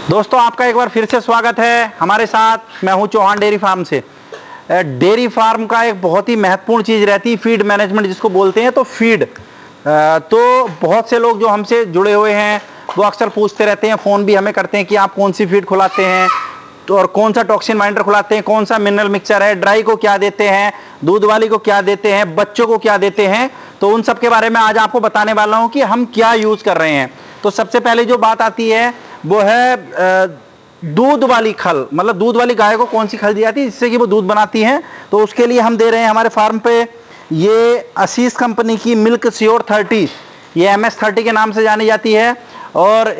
दोस्तों आपका एक बार फिर से स्वागत है हमारे साथ। मैं हूं चौहान डेयरी फार्म से। डेयरी फार्म का एक बहुत ही महत्वपूर्ण चीज़ रहती है फीड मैनेजमेंट जिसको बोलते हैं। तो फीड तो बहुत से लोग जो हमसे जुड़े हुए हैं वो अक्सर पूछते रहते हैं, फ़ोन भी हमें करते हैं कि आप कौन सी फीड खुलाते हैं तो और कौन सा टॉक्सिन बाइंडर खुलाते हैं, कौन सा मिनरल मिक्सचर है, ड्राई को क्या देते हैं, दूध वाली को क्या देते हैं, बच्चों को क्या देते हैं। तो उन सब के बारे में आज आपको बताने वाला हूं कि हम क्या यूज़ कर रहे हैं। तो सबसे पहले जो बात आती है वो है दूध वाली खल, मतलब दूध वाली गाय को कौन सी खल दी जाती है जिससे कि वो दूध बनाती हैं। तो उसके लिए हम दे रहे हैं हमारे फार्म पे ये आशीष कंपनी की मिल्क श्योर 30, ये MS30 के नाम से जानी जाती है। और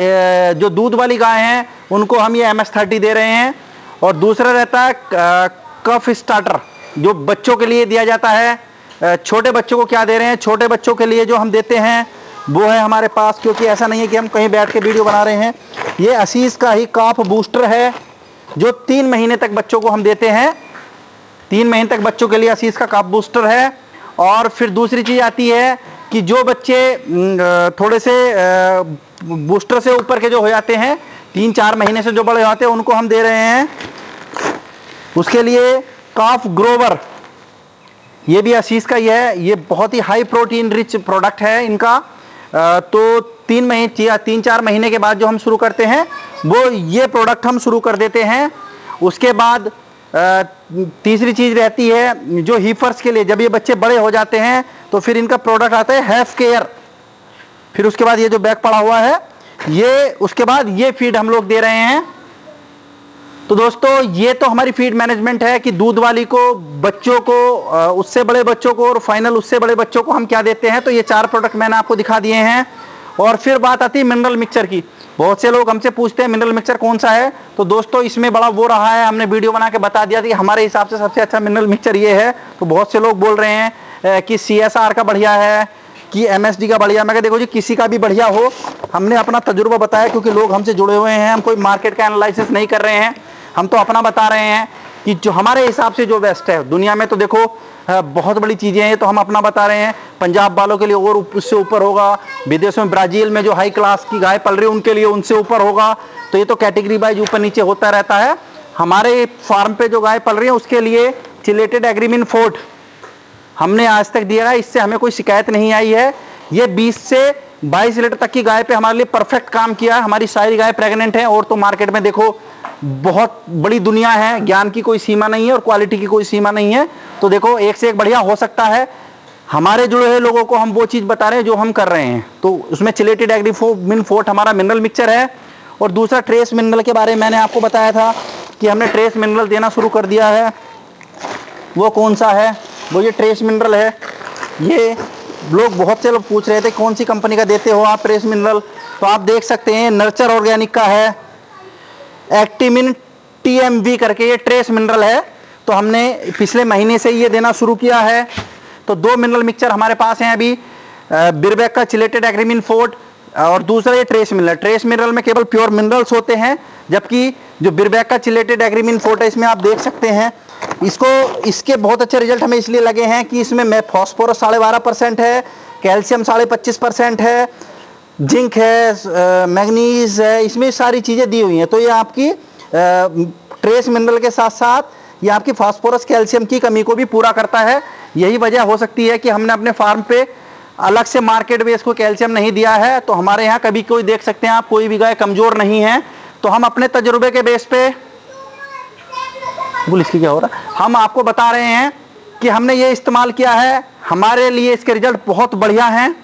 जो दूध वाली गाय हैं उनको हम ये MS30 दे रहे हैं। और दूसरा रहता है कफ स्टार्टर, जो बच्चों के लिए दिया जाता है। छोटे बच्चों को क्या दे रहे हैं, छोटे बच्चों के लिए जो हम देते हैं वो है हमारे पास, क्योंकि ऐसा नहीं है कि हम कहीं बैठ के वीडियो बना रहे हैं, ये आशीष का ही काफ बूस्टर है जो 3 महीने तक बच्चों को हम देते हैं। 3 महीने तक बच्चों के लिए आशीष का काफ बूस्टर है। और फिर दूसरी चीज़ आती है कि जो बच्चे थोड़े से बूस्टर से ऊपर के जो हो जाते हैं, 3-4 महीने से जो बड़े होते हैं, उनको हम दे रहे हैं उसके लिए काफ ग्रोवर। ये भी आशीष का ही है, ये बहुत ही हाई प्रोटीन रिच प्रोडक्ट है इनका। तो 3-4 महीने के बाद जो हम शुरू करते हैं वो ये प्रोडक्ट हम शुरू कर देते हैं। उसके बाद तीसरी चीज़ रहती है जो हीफर्स के लिए, जब ये बच्चे बड़े हो जाते हैं तो फिर इनका प्रोडक्ट आता है हैफ केयर। फिर उसके बाद ये जो बैग पड़ा हुआ है ये, उसके बाद ये फीड हम लोग दे रहे हैं। तो दोस्तों ये तो हमारी फीड मैनेजमेंट है कि दूध वाली को, बच्चों को, उससे बड़े बच्चों को और फाइनल उससे बड़े बच्चों को हम क्या देते हैं। तो ये 4 प्रोडक्ट मैंने आपको दिखा दिए हैं। और फिर बात आती है मिनरल मिक्सचर की। बहुत से लोग हमसे पूछते हैं मिनरल मिक्सचर कौन सा है। तो दोस्तों इसमें बड़ा वो रहा है, हमने वीडियो बना के बता दिया था कि हमारे हिसाब से सबसे अच्छा मिनरल मिक्सचर ये है। तो बहुत से लोग बोल रहे हैं कि CSR का बढ़िया है कि MSD का बढ़िया। मैं कहा देखो जी, किसी का भी बढ़िया हो, हमने अपना तजुर्बा बताया, क्योंकि लोग हमसे जुड़े हुए हैं, हम कोई मार्केट का एनालिसिस नहीं कर रहे हैं, हम तो अपना बता रहे हैं कि जो हमारे हिसाब से जो बेस्ट है। दुनिया में तो देखो बहुत बड़ी चीज़ें हैं, तो हम अपना बता रहे हैं। पंजाब वालों के लिए और उससे ऊपर होगा, विदेशों में ब्राज़ील में जो हाई क्लास की गाय पल रही है उनके लिए उनसे ऊपर होगा। तो ये तो कैटेगरी वाइज ऊपर नीचे होता रहता है। हमारे फार्म पे जो गाय पल रही है उसके लिए चिलेटेड एग्रीमिन फोर्ट हमने आज तक दिया है, इससे हमें कोई शिकायत नहीं आई है। ये 20 से 22 लीटर तक की गाय पे हमारे लिए परफेक्ट काम किया है। हमारी सारी गाय प्रेग्नेंट है। और तो मार्केट में देखो बहुत बड़ी दुनिया है, ज्ञान की कोई सीमा नहीं है और क्वालिटी की कोई सीमा नहीं है। तो देखो एक से एक बढ़िया हो सकता है। हमारे जुड़े हुए लोगों को हम वो चीज़ बता रहे हैं जो हम कर रहे हैं। तो उसमें चिलेटेड एग्रीमिन फोर्ट हमारा मिनरल मिक्सचर है। और दूसरा ट्रेस मिनरल के बारे में मैंने आपको बताया था कि हमने ट्रेस मिनरल देना शुरू कर दिया है। वो कौन सा है, वो ये ट्रेस मिनरल है। ये लोग, बहुत से लोग पूछ रहे थे कौन सी कंपनी का देते हो आप ट्रेस मिनरल। तो आप देख सकते हैं नर्चर ऑर्गेनिक का है, एक्टिमिन TMV करके ये ट्रेस मिनरल है। तो हमने पिछले महीने से ये देना शुरू किया है। तो 2 मिनरल मिक्सचर हमारे पास हैं अभी, बिरबैक का चिलेटेड एग्रीमिन फोर्ट और दूसरा ये ट्रेस मिनरल। ट्रेस मिनरल में केवल प्योर मिनरल्स होते हैं, जबकि जो बिरबैक का चिलेटेड एग्रीमिन फोर्ट है इसमें आप देख सकते हैं इसके बहुत अच्छे रिजल्ट हमें इसलिए लगे हैं कि इसमें फॉस्फोरस 12.5% है, कैल्शियम 25.5% है, जिंक है, मैग्नीज है, इसमें सारी चीज़ें दी हुई हैं। तो ये आपकी ट्रेस मिनरल के साथ साथ ये आपकी फास्फोरस कैल्शियम की कमी को भी पूरा करता है। यही वजह हो सकती है कि हमने अपने फार्म पे अलग से मार्केट में इसको कैल्शियम नहीं दिया है। तो हमारे यहाँ कभी कोई देख सकते हैं आप, कोई भी गाय कमज़ोर नहीं है। तो हम अपने तजुर्बे के बेस पे, बोल इसकी क्या हो रहा है, हम आपको बता रहे हैं कि हमने ये इस्तेमाल किया है, हमारे लिए इसके रिजल्ट बहुत बढ़िया हैं।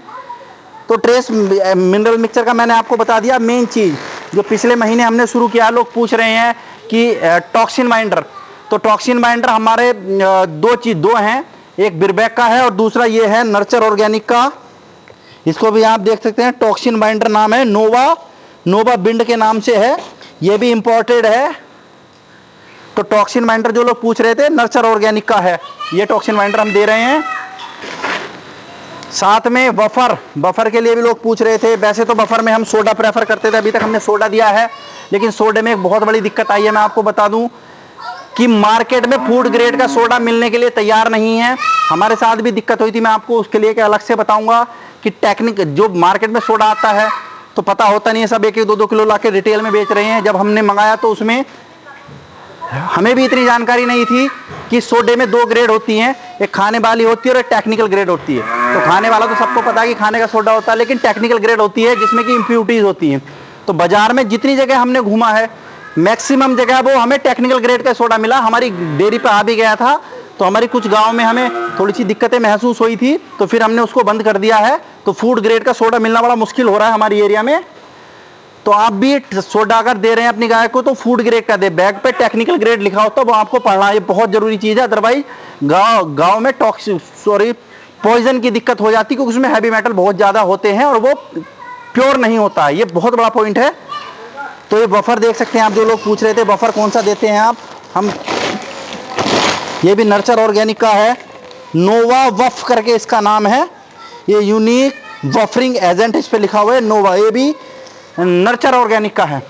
तो ट्रेस मिनरल मिक्सचर का मैंने आपको बता दिया। मेन चीज़ जो पिछले महीने हमने शुरू किया, लोग पूछ रहे हैं कि टॉक्सिन बाइंडर। तो टॉक्सिन बाइंडर हमारे 2 हैं, एक बिरबैक का है और दूसरा ये है नर्चर ऑर्गेनिक का। इसको भी आप देख सकते हैं, टॉक्सिन बाइंडर नाम है, नोवा बिंड के नाम से है, ये भी इंपोर्टेड है। तो टॉक्सिन बाइंडर जो लोग पूछ रहे थे नर्चर ऑर्गेनिक का है, ये टॉक्सिन बाइंडर हम दे रहे हैं। साथ में बफर के लिए भी लोग पूछ रहे थे। वैसे तो बफर में हम सोडा प्रेफर करते थे, अभी तक हमने सोडा दिया है, लेकिन सोडे में एक बहुत बड़ी दिक्कत आई है। मैं आपको बता दूं कि मार्केट में फूड ग्रेड का सोडा मिलने के लिए तैयार नहीं है। हमारे साथ भी दिक्कत हुई थी, मैं आपको उसके लिए अलग से बताऊंगा कि टेक्निक जो मार्केट में सोडा आता है तो पता होता नहीं है, सब 1-1 2-2 किलो ला के रिटेल में बेच रहे हैं। जब हमने मंगाया तो उसमें हमें भी इतनी जानकारी नहीं थी कि सोडे में 2 ग्रेड होती हैं, एक खाने वाली होती है और एक टेक्निकल ग्रेड होती है। तो खाने वाला तो सबको पता है कि खाने का सोडा होता है, लेकिन टेक्निकल ग्रेड होती है जिसमें कि इम्प्यूरिटीज होती हैं। तो बाजार में जितनी जगह हमने घूमा है, मैक्सिमम जगह वो हमें टेक्निकल ग्रेड का सोडा मिला। हमारी डेयरी पे आ भी गया था, तो हमारी कुछ गांव में हमें थोड़ी सी दिक्कतें महसूस हुई थी, तो फिर हमने उसको बंद कर दिया है। तो फूड ग्रेड का सोडा मिलना बड़ा मुश्किल हो रहा है हमारी एरिया में। तो आप भी सोडा अगर दे रहे हैं अपनी गाय को तो फूड ग्रेड का दे, बैग पे टेक्निकल ग्रेड लिखा होता है वो आपको पढ़ना, ये बहुत जरूरी चीज़ है। अदरवाइज गाँव में पॉइजन की दिक्कत हो जाती है, क्योंकि उसमें हैवी मेटल बहुत ज़्यादा होते हैं और वो प्योर नहीं होता है। ये बहुत बड़ा पॉइंट है। तो ये बफर देख सकते हैं आप, जो लोग पूछ रहे थे बफर कौन सा देते हैं आप, हम ये भी नर्चर ऑर्गेनिक का है, नोवा वफ करके इसका नाम है। ये यूनिक बफरिंग एजेंट इस पे लिखा हुआ है नोवा, ये भी नर्चर ऑर्गेनिक का है।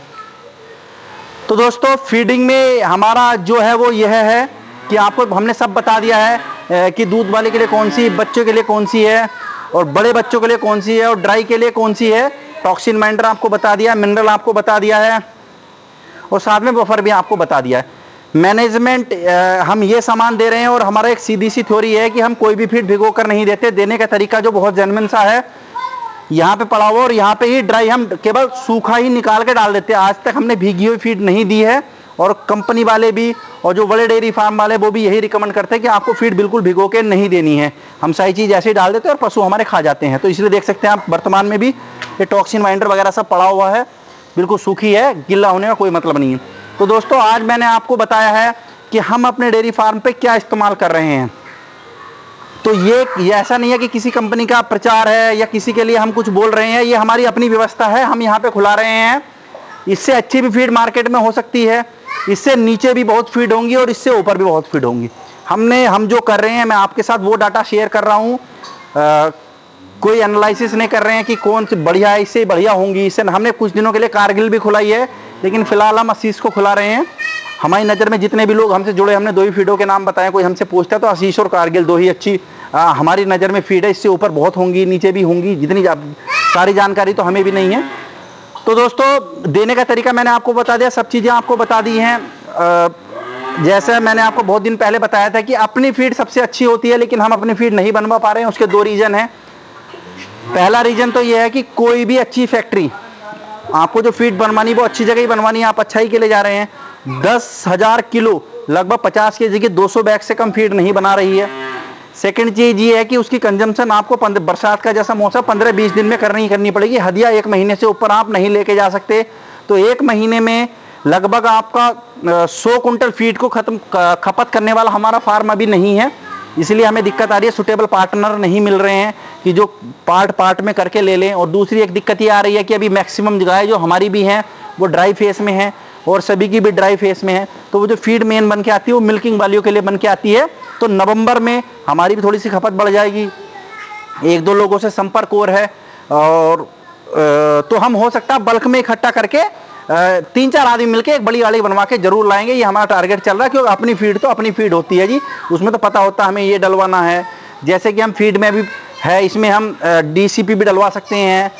तो दोस्तों फीडिंग में हमारा जो है वो यह है कि आपको हमने सब बता दिया है कि दूध वाले के लिए कौन सी, बच्चों के लिए कौन सी है और बड़े बच्चों के लिए कौन सी है और ड्राई के लिए कौन सी है। टॉक्सिन माइंडर आपको बता दिया, मिनरल आपको बता दिया है और साथ में बफर भी आपको बता दिया है। मैनेजमेंट हम ये सामान दे रहे हैं और हमारा एक सीधी सी थ्योरी है कि हम कोई भी फीड भिगो कर नहीं देते। देने का तरीका जो बहुत जेन्युइन सा है, यहाँ पे पड़ा हुआ और यहाँ पे ही ड्राई, हम केवल सूखा ही निकाल के डाल देते हैं। आज तक हमने भीगी हुई फीड नहीं दी है और कंपनी वाले भी और जो बड़े डेयरी फार्म वाले वो भी यही रिकमेंड करते हैं कि आपको फीड बिल्कुल भिगो के नहीं देनी है। हम सारी चीज़ ऐसे ही डाल देते हैं और पशु हमारे खा जाते हैं। तो इसलिए देख सकते हैं आप वर्तमान में भी ये टॉक्सिन वाइंडर वगैरह सब पड़ा हुआ है, बिल्कुल सूखी है, गिल्ला होने का कोई मतलब नहीं है। तो दोस्तों आज मैंने आपको बताया है कि हम अपने डेयरी फार्म पे क्या इस्तेमाल कर रहे हैं। तो ये ऐसा नहीं है कि किसी कंपनी का प्रचार है या किसी के लिए हम कुछ बोल रहे हैं, ये हमारी अपनी व्यवस्था है, हम यहाँ पे खुला रहे हैं। इससे अच्छी भी फीड मार्केट में हो सकती है, इससे नीचे भी बहुत फीड होंगी और इससे ऊपर भी बहुत फीड होंगी। हम जो कर रहे हैं, मैं आपके साथ वो डाटा शेयर कर रहा हूँ, कोई एनालिसिस नहीं कर रहे हैं कि कौन सी बढ़िया है, इससे बढ़िया होंगी। इससे हमने कुछ दिनों के लिए कारगिल भी खुलाई है, लेकिन फिलहाल हम आशीष को खुला रहे हैं। हमारी नज़र में जितने भी लोग हमसे जुड़े, हमने 2 ही फीडों के नाम बताए, कोई हमसे पूछता है तो आशीष और कारगिल 2 ही अच्छी हमारी नज़र में फीड है। इससे ऊपर बहुत होंगी, नीचे भी होंगी, जितनी सारी जानकारी तो हमें भी नहीं है। तो दोस्तों देने का तरीका मैंने आपको बता दिया, सब चीज़ें आपको बता दी हैं। जैसे मैंने आपको बहुत दिन पहले बताया था कि अपनी फीड सबसे अच्छी होती है, लेकिन हम अपनी फीड नहीं बनवा पा रहे हैं। उसके 2 रीज़न हैं। पहला रीज़न तो ये है कि कोई भी अच्छी फैक्ट्री, आपको जो फीड बनवानी वो अच्छी जगह ही बनवानी है, आप अच्छाई के लिए जा रहे हैं। 10,000 किलो लगभग 50 केजी की 200 बैग से कम फीड नहीं बना रही है। सेकंड चीज़ ये है कि उसकी कंजम्पशन आपको बरसात का जैसा मौसम 15-20 दिन में करनी पड़ेगी। हदिया 1 महीने से ऊपर आप नहीं लेके जा सकते। तो 1 महीने में लगभग आपका 100 कुंटल फीड को खपत करने वाला हमारा फार्म अभी नहीं है, इसलिए हमें दिक्कत आ रही है। सुटेबल पार्टनर नहीं मिल रहे हैं कि जो पार्ट में करके ले लें। और दूसरी एक दिक्कत ये आ रही है कि अभी मैक्सिमम गाय जो हमारी भी हैं वो ड्राई फेस में है और सभी की भी ड्राई फेस में है। तो वो जो फीड मेन बन के आती है वो मिल्किंग वालियों के लिए बन के आती है। तो नवंबर में हमारी भी थोड़ी सी खपत बढ़ जाएगी। 1-2 लोगों से संपर्क और है, और तो हम हो सकता है बल्क में इकट्ठा करके 3-4 आदमी मिलके एक बड़ी गाड़ी बनवा के जरूर लाएंगे। ये हमारा टारगेट चल रहा है, क्योंकि अपनी फीड तो अपनी फीड होती है जी, उसमें तो पता होता है हमें ये डलवाना है। जैसे कि हम फीड में भी है, इसमें हम DCP भी डलवा सकते हैं,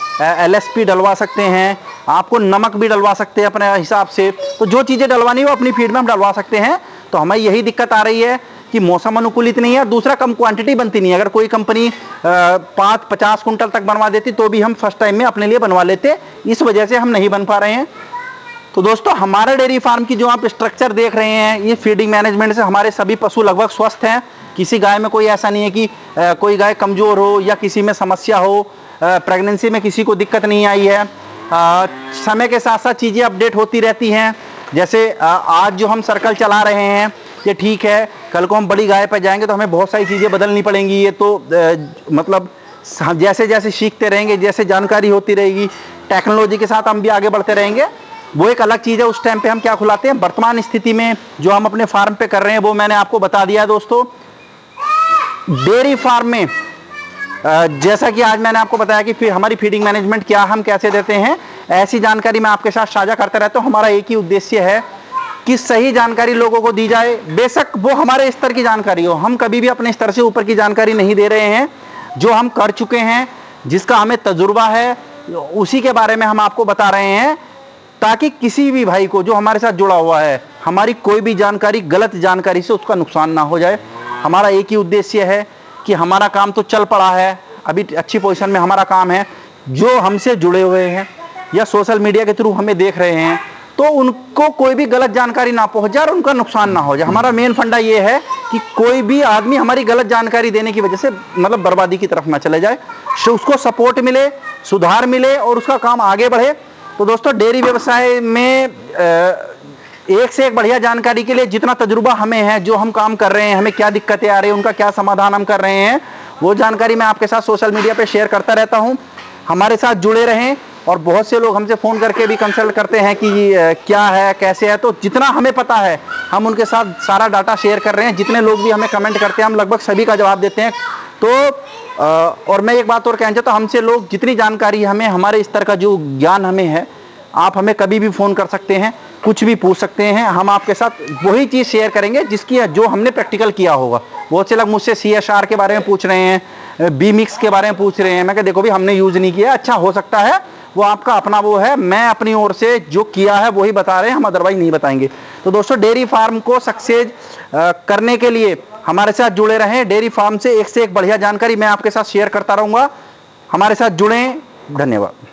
LSP डलवा सकते हैं, आपको नमक भी डलवा सकते हैं अपने हिसाब से। तो जो चीज़ें डलवानी हो अपनी फीड में हम डलवा सकते हैं। तो हमें यही दिक्कत आ रही है कि मौसम अनुकूलित नहीं है, दूसरा कम क्वांटिटी बनती नहीं है। अगर कोई कंपनी 50 कुंटल तक बनवा देती तो भी हम फर्स्ट टाइम में अपने लिए बनवा लेते, इस वजह से हम नहीं बन पा रहे हैं। तो दोस्तों हमारे डेयरी फार्म की जो आप स्ट्रक्चर देख रहे हैं, ये फीडिंग मैनेजमेंट से हमारे सभी पशु लगभग स्वस्थ हैं। किसी गाय में कोई ऐसा नहीं है कि कोई गाय कमज़ोर हो या किसी में समस्या हो। प्रेगनेंसी में किसी को दिक्कत नहीं आई है। समय के साथ साथ चीज़ें अपडेट होती रहती हैं। जैसे आज जो हम सर्कल चला रहे हैं ये ठीक है, कल को हम बड़ी गाय पर जाएंगे तो हमें बहुत सारी चीज़ें बदलनी पड़ेंगी। ये तो मतलब जैसे जैसे सीखते रहेंगे, जैसे जानकारी होती रहेगी, टेक्नोलॉजी के साथ हम भी आगे बढ़ते रहेंगे। वो एक अलग चीज़ है। उस टाइम पे हम क्या खुलाते हैं, वर्तमान स्थिति में जो हम अपने फार्म पे कर रहे हैं वो मैंने आपको बता दिया है। दोस्तों डेयरी फार्म में जैसा कि आज मैंने आपको बताया कि फिर हमारी फीडिंग मैनेजमेंट क्या, हम कैसे देते हैं, ऐसी जानकारी मैं आपके साथ साझा करता रहता हूँ। हमारा एक ही उद्देश्य है कि सही जानकारी लोगों को दी जाए, बेशक वो हमारे स्तर की जानकारी हो। हम कभी भी अपने स्तर से ऊपर की जानकारी नहीं दे रहे हैं। जो हम कर चुके हैं, जिसका हमें तजुर्बा है, उसी के बारे में हम आपको बता रहे हैं, ताकि किसी भी भाई को जो हमारे साथ जुड़ा हुआ है, हमारी कोई भी जानकारी गलत जानकारी से उसका नुकसान ना हो जाए। हमारा एक ही उद्देश्य है कि हमारा काम तो चल पड़ा है, अभी अच्छी पोजीशन में हमारा काम है। जो हमसे जुड़े हुए हैं या सोशल मीडिया के थ्रू हमें देख रहे हैं, तो उनको कोई भी गलत जानकारी ना पहुंच जाए और उनका नुकसान ना हो जाए। हमारा मेन फंडा ये है कि कोई भी आदमी हमारी गलत जानकारी देने की वजह से मतलब बर्बादी की तरफ ना चले जाए, उसको सपोर्ट मिले, सुधार मिले और उसका काम आगे बढ़े। तो दोस्तों, डेयरी व्यवसाय में एक से एक बढ़िया जानकारी के लिए जितना तजुर्बा हमें है, जो हम काम कर रहे हैं, हमें क्या दिक्कतें आ रही हैं, उनका क्या समाधान हम कर रहे हैं, वो जानकारी मैं आपके साथ सोशल मीडिया पे शेयर करता रहता हूं। हमारे साथ जुड़े रहें। और बहुत से लोग हमसे फ़ोन करके भी कंसल्ट करते हैं कि क्या है, कैसे है। तो जितना हमें पता है हम उनके साथ सारा डाटा शेयर कर रहे हैं। जितने लोग भी हमें कमेंट करते हैं, हम लगभग सभी का जवाब देते हैं। तो और मैं एक बात और कहना चाहता हूँ, हमसे लोग जितनी जानकारी हमें, हमारे स्तर का जो ज्ञान हमें है, आप हमें कभी भी फ़ोन कर सकते हैं, कुछ भी पूछ सकते हैं। हम आपके साथ वही चीज़ शेयर करेंगे जिसकी जो हमने प्रैक्टिकल किया होगा। बहुत से लोग मुझसे CSR के बारे में पूछ रहे हैं, बी मिक्स के बारे में पूछ रहे हैं। मैं कहा देखो भी हमने यूज़ नहीं किया, अच्छा हो सकता है वो आपका अपना वो है, मैं अपनी ओर से जो किया है वही बता रहे हैं, हम अदरवाइज नहीं बताएंगे। तो दोस्तों, डेयरी फार्म को सक्सेस करने के लिए हमारे साथ जुड़े रहें। डेयरी फार्म से एक बढ़िया जानकारी मैं आपके साथ शेयर करता रहूँगा। हमारे साथ जुड़ें। धन्यवाद।